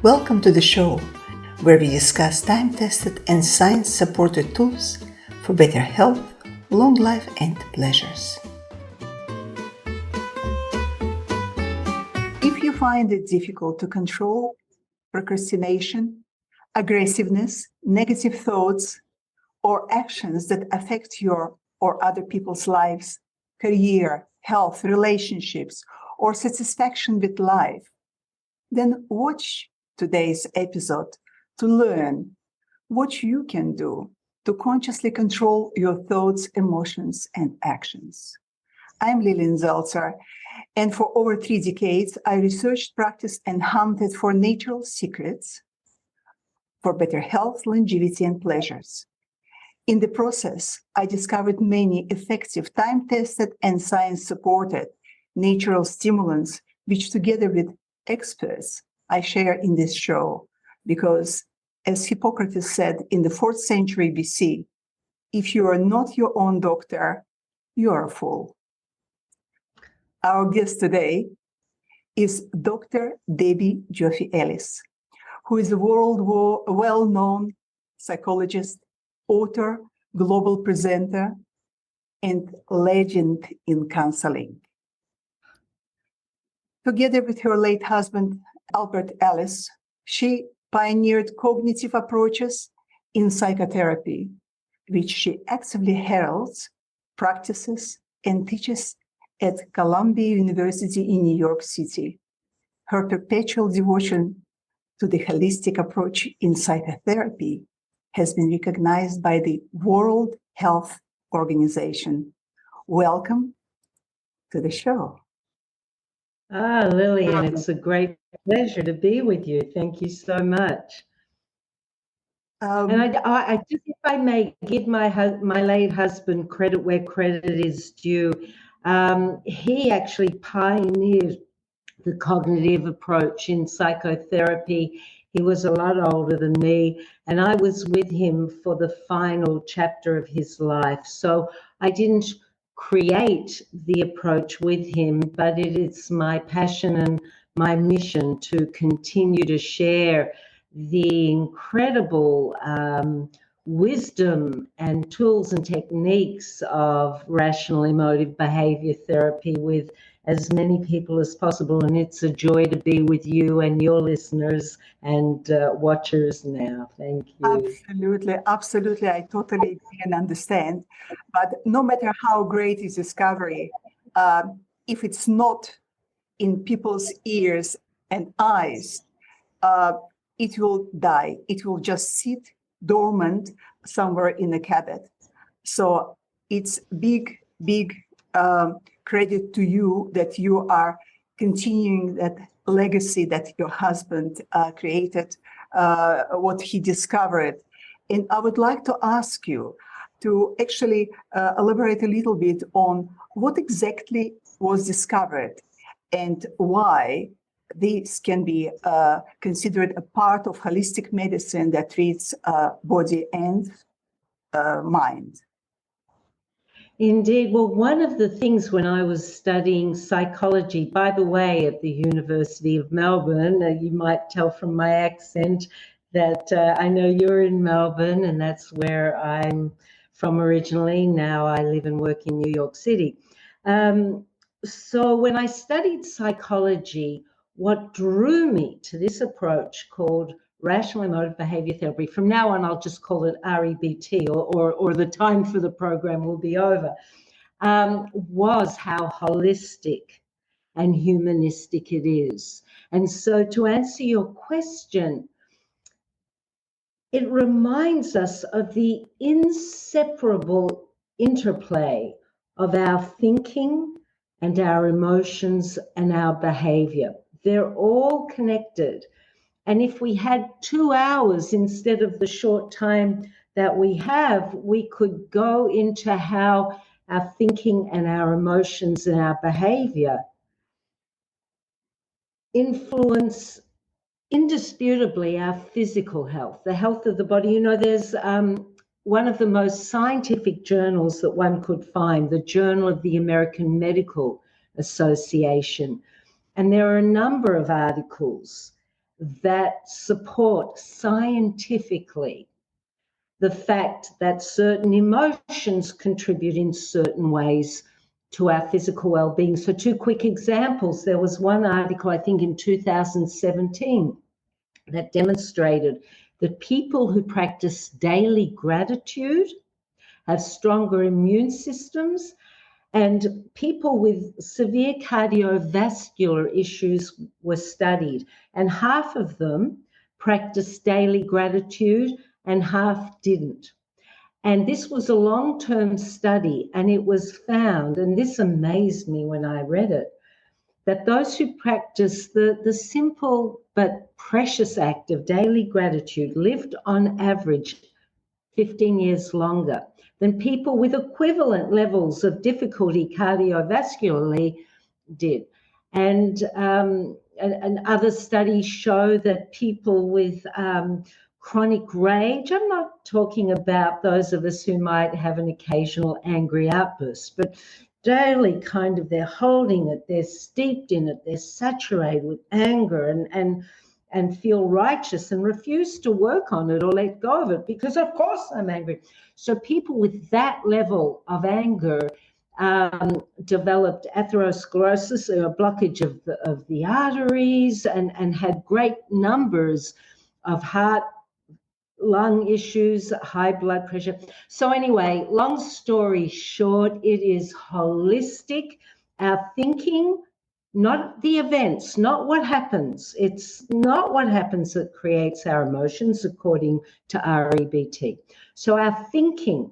Welcome to the show, where we discuss time-tested and science-supported tools for better health, long life, and pleasures. If you find it difficult to control procrastination, aggressiveness, negative thoughts, or actions that affect your or other people's lives, career, health, relationships, or satisfaction with life, then watch today's episode to learn what you can do to consciously control your thoughts, emotions, and actions. I'm Lilian Zeltzer, and for over 3 decades, I researched, practiced, and hunted for natural secrets for better health, longevity, and pleasures. In the process, I discovered many effective, time-tested, and science-supported natural stimulants, which together with experts I share in this show, because as Hippocrates said in the 4th century BC, if you are not your own doctor, you are a fool. Our guest today is Dr. Debbie Joffe Ellis, who is a well-known psychologist, author, global presenter, and legend in counseling. Together with her late husband, Albert Ellis, she pioneered cognitive approaches in psychotherapy, which she actively heralds, practices, and teaches at Columbia University in New York City. Her perpetual devotion to the holistic approach in psychotherapy has been recognized by the World Health Organization. Welcome to the show. Lillian, it's a great pleasure to be with you. Thank you so much. And I just, if I may, give my late husband credit where credit is due. He actually pioneered the cognitive approach in psychotherapy. He was a lot older than me, and I was with him for the final chapter of his life. So I didn't create the approach with him, but it is my passion and my mission to continue to share the incredible wisdom and tools and techniques of rational emotive behavior therapy with as many people as possible. And it's a joy to be with you and your listeners and watchers now. Thank you. Absolutely. I totally can understand. But no matter how great is discovery, if it's not in people's ears and eyes, it will die. It will just sit dormant somewhere in a cabinet. So it's big credit to you that you are continuing that legacy that your husband created, what he discovered. And I would like to ask you to actually elaborate a little bit on what exactly was discovered and why this can be considered a part of holistic medicine that treats body and mind. Indeed. Well, one of the things when I was studying psychology, by the way, at the University of Melbourne, you might tell from my accent that I know you're in Melbourne, and that's where I'm from originally. Now I live and work in New York City. So when I studied psychology, what drew me to this approach called Rational Emotive Behaviour Therapy, from now on I'll just call it REBT, or the time for the program will be over, was how holistic and humanistic it is. And so to answer your question, it reminds us of the inseparable interplay of our thinking and our emotions and our behavior. They're all connected. And if we had 2 hours instead of the short time that we have, we could go into how our thinking and our emotions and our behavior influence indisputably our physical health, the health of the body. You know, there's one of the most scientific journals that one could find, the Journal of the American Medical Association. And there are a number of articles that support scientifically the fact that certain emotions contribute in certain ways to our physical well-being. So 2 quick examples. There was one article, I think in 2017, that demonstrated that people who practice daily gratitude have stronger immune systems, and people with severe cardiovascular issues were studied, and half of them practiced daily gratitude and half didn't. And this was a long-term study, and it was found, and this amazed me when I read it, that those who practice the simple but precious act of daily gratitude lived on average 15 years longer than people with equivalent levels of difficulty cardiovascularly did. And other studies show that people with chronic rage, I'm not talking about those of us who might have an occasional angry outburst, but daily kind of they're holding it, they're steeped in it, they're saturated with anger and feel righteous and refuse to work on it or let go of it because, of course, I'm angry. So people with that level of anger developed atherosclerosis, a blockage of the arteries, and had great numbers of heart, lung issues, high blood pressure. So anyway, long story short, it is holistic. Our thinking, not the events, not what happens. It's not what happens that creates our emotions, according to REBT. So our thinking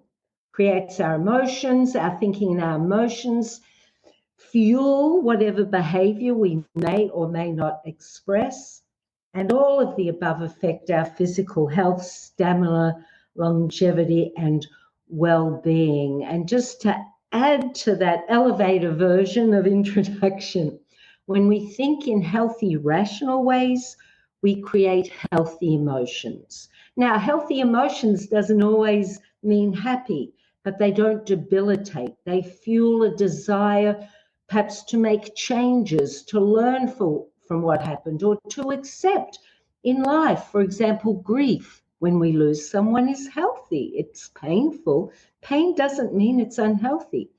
creates our emotions. Our thinking and our emotions fuel whatever behavior we may or may not express. And all of the above affect our physical health, stamina, longevity, and well-being. And just to add to that elevator version of introduction, when we think in healthy, rational ways, we create healthy emotions. Now, healthy emotions doesn't always mean happy, but they don't debilitate. They fuel a desire perhaps to make changes, to learn from what happened, or to accept in life. For example, grief. When we lose someone is healthy. It's painful. Pain doesn't mean it's unhealthy.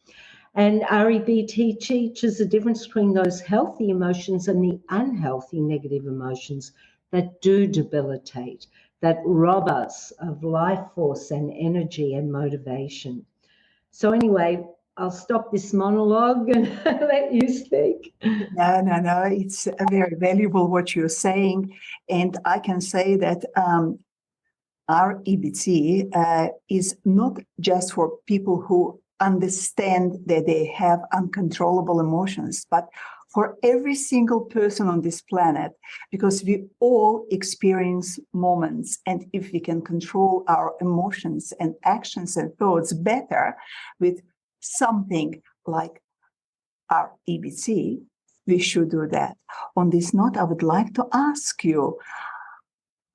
And REBT teaches the difference between those healthy emotions and the unhealthy negative emotions that do debilitate, that rob us of life force and energy and motivation. So anyway, I'll stop this monologue and let you speak. No. It's very valuable what you're saying. And I can say that REBT is not just for people who understand that they have uncontrollable emotions, but for every single person on this planet, because we all experience moments. And if we can control our emotions and actions and thoughts better with something like REBT, we should do that. On this note, I would like to ask you,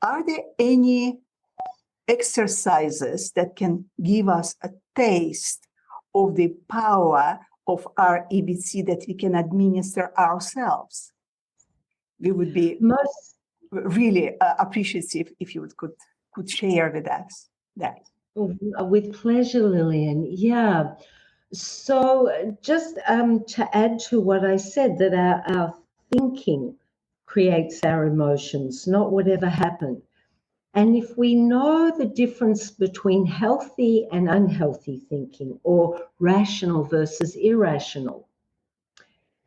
are there any exercises that can give us a taste of the power of REBT that we can administer ourselves? We would be Most really appreciative if you could share with us that. with pleasure, Lillian. Yeah. So just to add to what I said, that our thinking creates our emotions, not whatever happened. And if we know the difference between healthy and unhealthy thinking, or rational versus irrational,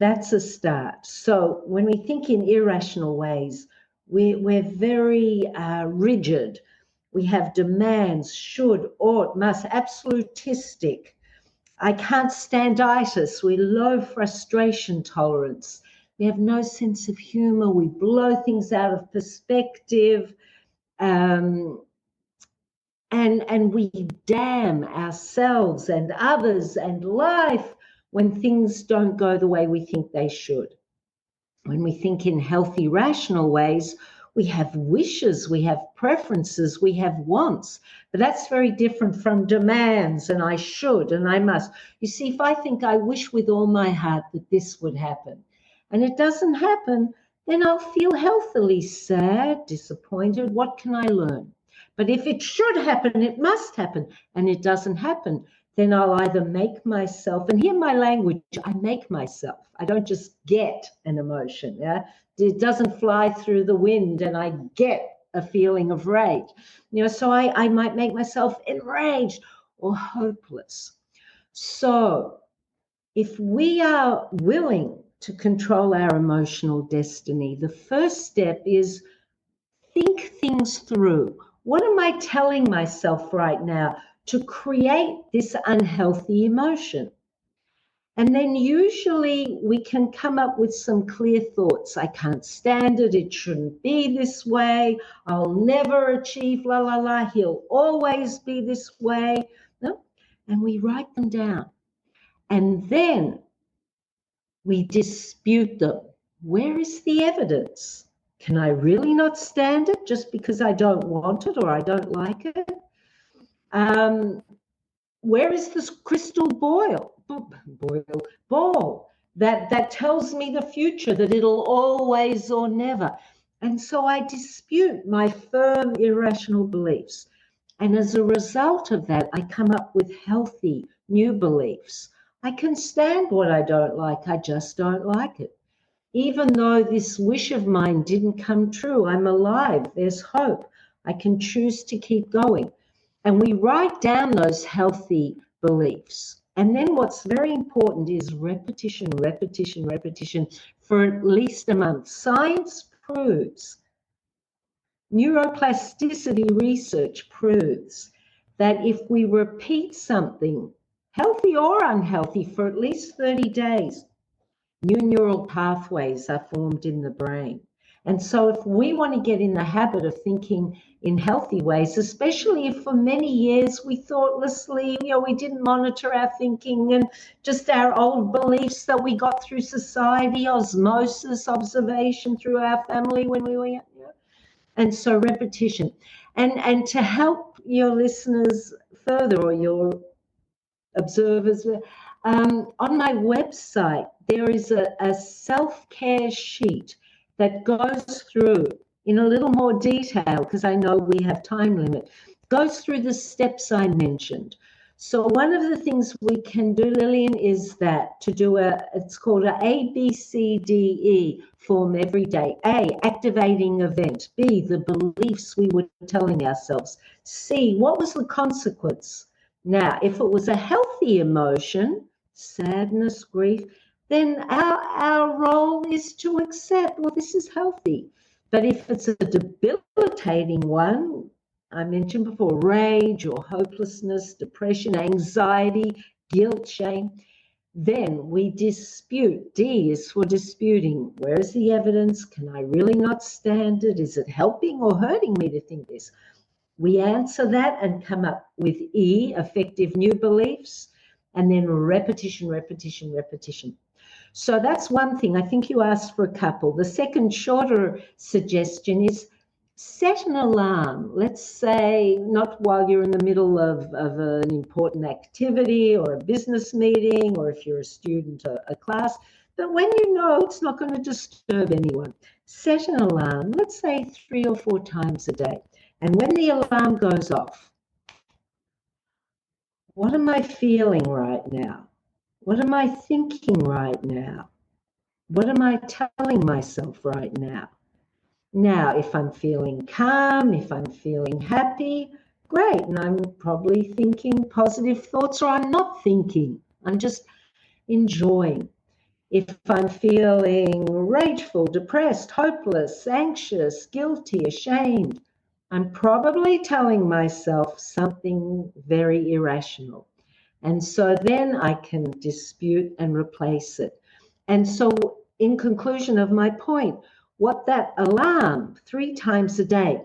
that's a start. So when we think in irrational ways, we're very rigid. We have demands, should, ought, must, absolutistic. I can't standitis. We low frustration tolerance. We have no sense of humor. We blow things out of perspective. And we damn ourselves and others and life when things don't go the way we think they should. When we think in healthy, rational ways, we have wishes, we have preferences, we have wants, but that's very different from demands and I should and I must. You see, if I think I wish with all my heart that this would happen and it doesn't happen, then I'll feel healthily sad, disappointed. What can I learn? But if it should happen, it must happen, and it doesn't happen, then I'll either make myself, and hear my language, I make myself. I don't just get an emotion. Yeah? It doesn't fly through the wind and I get a feeling of rage. So I might make myself enraged or hopeless. So if we are willing to control our emotional destiny, the first step is think things through. What am I telling myself right now to create this unhealthy emotion? And then usually we can come up with some clear thoughts. I can't stand it. It shouldn't be this way. I'll never achieve la, la, la. He'll always be this way. No? And we write them down. And then we dispute them. Where is the evidence? Can I really not stand it just because I don't want it or I don't like it? Where is this crystal ball that tells me the future, that it'll always or never? And so I dispute my firm irrational beliefs. And as a result of that, I come up with healthy new beliefs. I can stand what I don't like. I just don't like it. Even though this wish of mine didn't come true, I'm alive. There's hope. I can choose to keep going. And we write down those healthy beliefs. And then what's very important is repetition, repetition, repetition for at least a month. Science proves, neuroplasticity research proves that if we repeat something, healthy or unhealthy, for at least 30 days, new neural pathways are formed in the brain. And so if we want to get in the habit of thinking in healthy ways, especially if for many years we thoughtlessly, we didn't monitor our thinking and just our old beliefs that we got through society, osmosis, observation through our family when we were young. And so repetition. And to help your listeners further, or your observers, on my website, there is a self-care sheet that goes through in a little more detail, because I know we have time limit, goes through the steps I mentioned. So one of the things we can do, Lillian, is that to do it's called a ABCDE form every day. A, activating event. B, the beliefs we were telling ourselves. C, what was the consequence? Now, if it was a healthy emotion, sadness, grief, then our role is to accept, well, this is healthy. But if it's a debilitating one, I mentioned before, rage or hopelessness, depression, anxiety, guilt, shame, then we dispute. D is for disputing. Where is the evidence? Can I really not stand it? Is it helping or hurting me to think this? We answer that and come up with E, effective new beliefs, and then repetition, repetition, repetition. So that's one thing. I think you asked for a couple. The second shorter suggestion is set an alarm. Let's say not while you're in the middle of an important activity or a business meeting, or if you're a student, a class, but when you know it's not going to disturb anyone. Set an alarm, let's say 3 or 4 times a day. And when the alarm goes off, what am I feeling right now? What am I thinking right now? What am I telling myself right now? Now, if I'm feeling calm, if I'm feeling happy, great. And I'm probably thinking positive thoughts, or I'm not thinking. I'm just enjoying. If I'm feeling rageful, depressed, hopeless, anxious, guilty, ashamed, I'm probably telling myself something very irrational. And so then I can dispute and replace it. And so in conclusion of my point, what that alarm 3 times a day,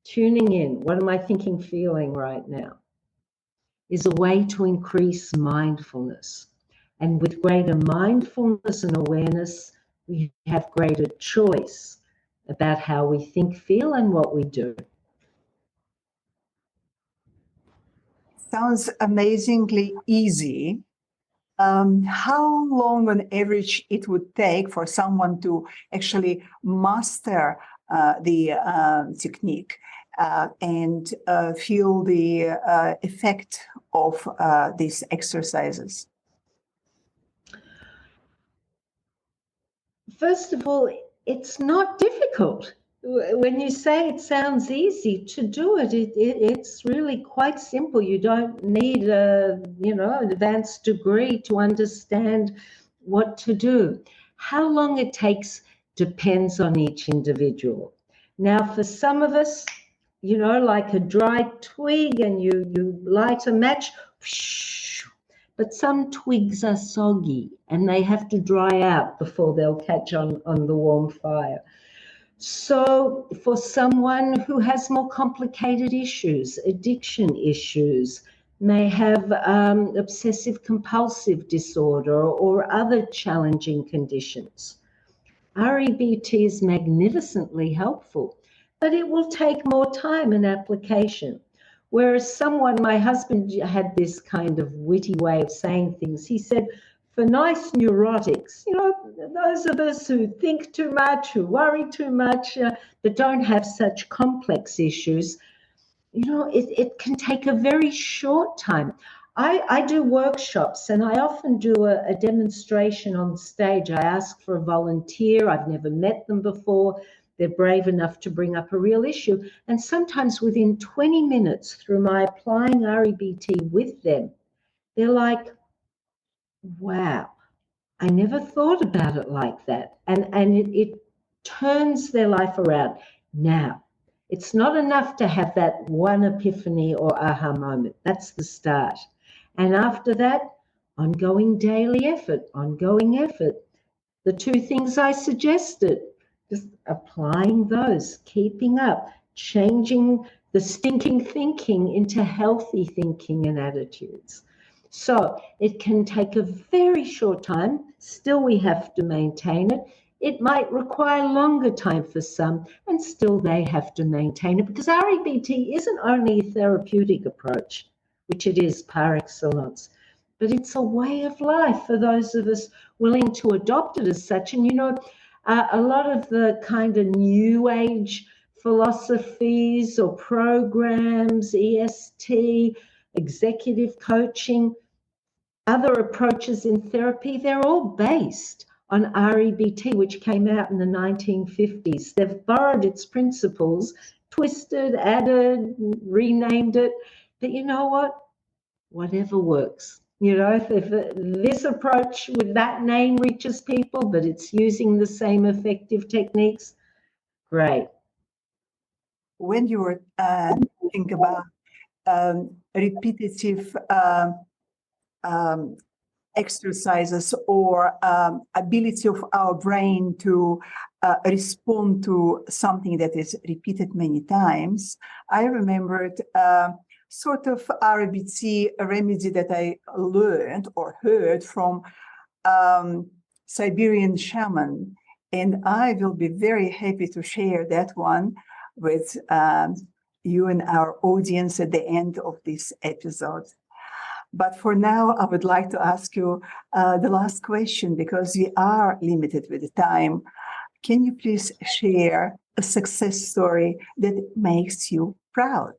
tuning in, what am I thinking, feeling right now, is a way to increase mindfulness. And with greater mindfulness and awareness, we have greater choice about how we think, feel, and what we do. Sounds amazingly easy. how long on average it would take for someone to actually master the technique and feel the effect of these exercises? First of all, it's not difficult. When you say it sounds easy to do it, it's really quite simple. You don't need an advanced degree to understand what to do. How long it takes depends on each individual. Now, for some of us, like a dry twig and you light a match, but some twigs are soggy and they have to dry out before they'll catch on the warm fire. So for someone who has more complicated issues, addiction issues, may have obsessive compulsive disorder or other challenging conditions, REBT is magnificently helpful, but it will take more time and application. Whereas my husband had this kind of witty way of saying things. He said, for nice neurotics, those of us who think too much, who worry too much, but don't have such complex issues, it can take a very short time. I do workshops and I often do a demonstration on stage. I ask for a volunteer. I've never met them before. They're brave enough to bring up a real issue. And sometimes within 20 minutes through my applying REBT with them, they're like, wow, I never thought about it like that. And it turns their life around. Now, it's not enough to have that one epiphany or aha moment. That's the start. And after that, ongoing daily effort, ongoing effort. The two things I suggested, just applying those, keeping up, changing the stinking thinking into healthy thinking and attitudes. So it can take a very short time. Still, we have to maintain it. It might require longer time for some, and still they have to maintain it, because REBT isn't only a therapeutic approach, which it is par excellence, but it's a way of life for those of us willing to adopt it as such. And, a lot of the kind of new age philosophies or programs, EST, executive coaching, other approaches in therapy, they're all based on REBT, which came out in the 1950s. They've borrowed its principles, twisted, added, renamed it. But you know what? Whatever works. If this approach with that name reaches people, but it's using the same effective techniques, great. When you were thinking about repetitive exercises or ability of our brain to respond to something that is repeated many times, I remembered sort of REBT remedy that I learned or heard from Siberian shaman, and I will be very happy to share that one with you and our audience at the end of this episode. But for now, I would like to ask you the last question, because we are limited with the time. Can you please share a success story that makes you proud?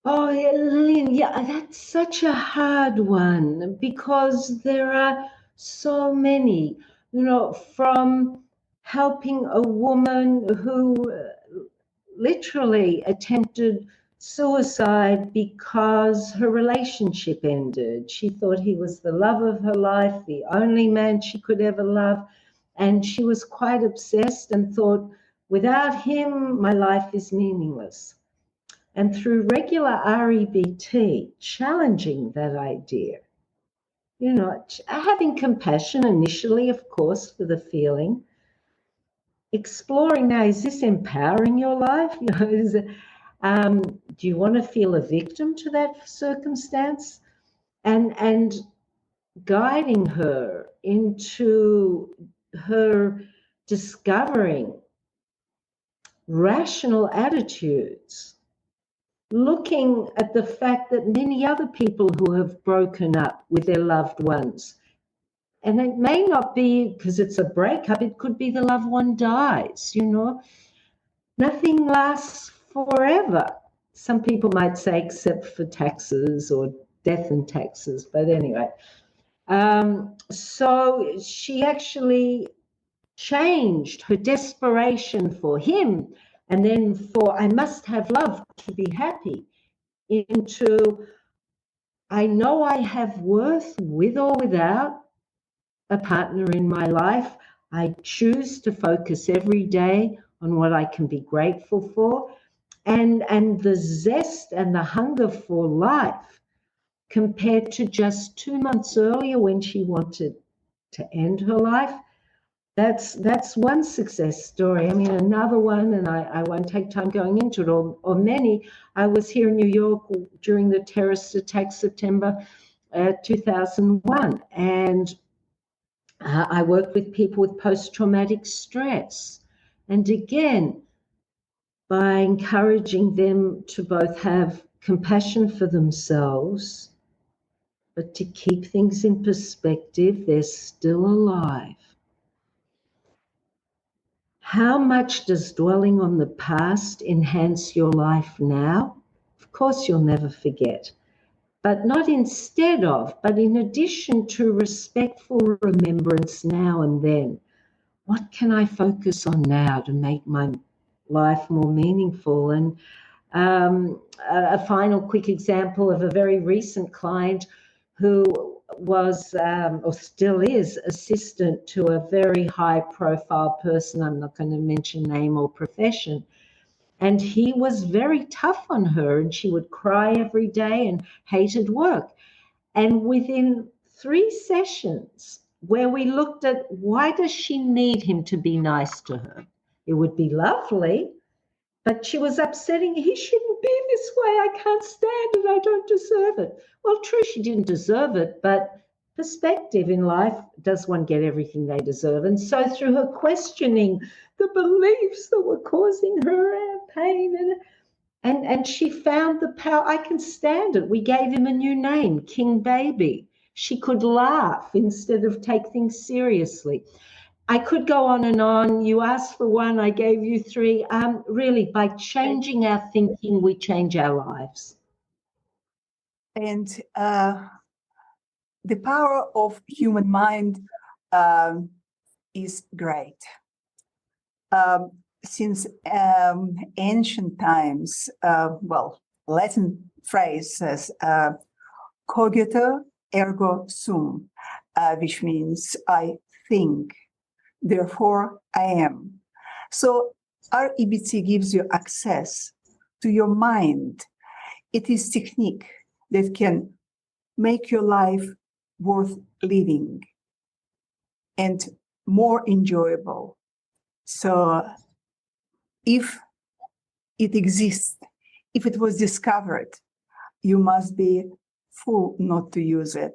Oh, Lynn, yeah, that's such a hard one, because there are so many, from helping a woman who literally attempted suicide because her relationship ended. She thought he was the love of her life, the only man she could ever love, and she was quite obsessed and thought, without him, my life is meaningless. And through regular REBT, challenging that idea, having compassion initially, of course, for the feeling, exploring now, is this empowering your life? Do you want to feel a victim to that circumstance? And guiding her into her discovering rational attitudes looking at the fact that many other people who have broken up with their loved ones, and it may not be because it's a breakup, it could be the loved one dies, Nothing lasts forever. Some people might say except for taxes or death and taxes, but anyway. So she actually changed her desperation for him and then for I must have love to be happy into I know I have worth with or without a partner in my life. I choose to focus every day on what I can be grateful for, and the zest and the hunger for life compared to just 2 months earlier when she wanted to end her life. That's one success story. I mean, another one, and I won't take time going into it, or many. I was here in New York during the terrorist attack, September 2001, and I worked with people with post-traumatic stress. And again, by encouraging them to both have compassion for themselves, but to keep things in perspective, they're still alive. How much does dwelling on the past enhance your life now? Of course, you'll never forget. But not instead of, but in addition to respectful remembrance now and then. What can I focus on now to make my life more meaningful? And a final quick example of a very recent client who was or still is assistant to a very high profile person. I'm not going to mention name or profession. And he was very tough on her, and she would cry every day and hated work. And within 3 sessions where we looked at why does she need him to be nice to her? It would be lovely, but she was upsetting. He shouldn't be this way. I can't stand it. I don't deserve it. Well, true, she didn't deserve it, but perspective in life, does one get everything they deserve? And so through her questioning the beliefs that were causing her pain, and she found the power. I can stand it. We gave him a new name, King Baby. She could laugh instead of take things seriously. I could go on and on. You asked for one, I gave you 3. Really, by changing our thinking, we change our lives. And the power of human mind is great. Since ancient times, Latin phrase says "𝐥𝐢𝐤𝐤𝐿 ergo sum," which means I think, therefore I am. So REBT gives you access to your mind. It is technique that can make your life worth living and more enjoyable. So if it exists, if it was discovered, you must be fool not to use it.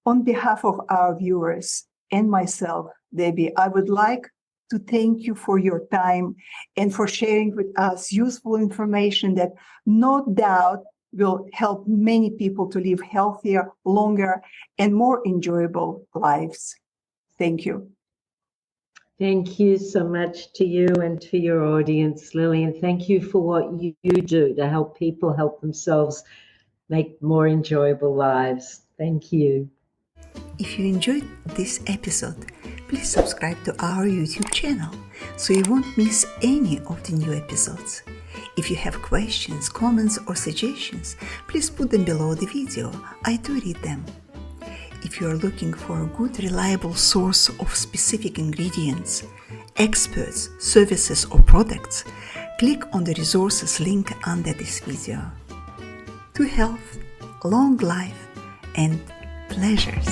On behalf of our viewers and myself, Debbie, I would like to thank you for your time and for sharing with us useful information that no doubt will help many people to live healthier, longer, and more enjoyable lives. Thank you. Thank you so much to you and to your audience, Lillian. Thank you for what you do to help people help themselves make more enjoyable lives. Thank you. If you enjoyed this episode, please subscribe to our YouTube channel so you won't miss any of the new episodes. If you have questions, comments, or suggestions, please put them below the video. I do read them. If you are looking for a good, reliable source of specific ingredients, experts, services, or products, click on the resources link under this video. To health, long life, and pleasures.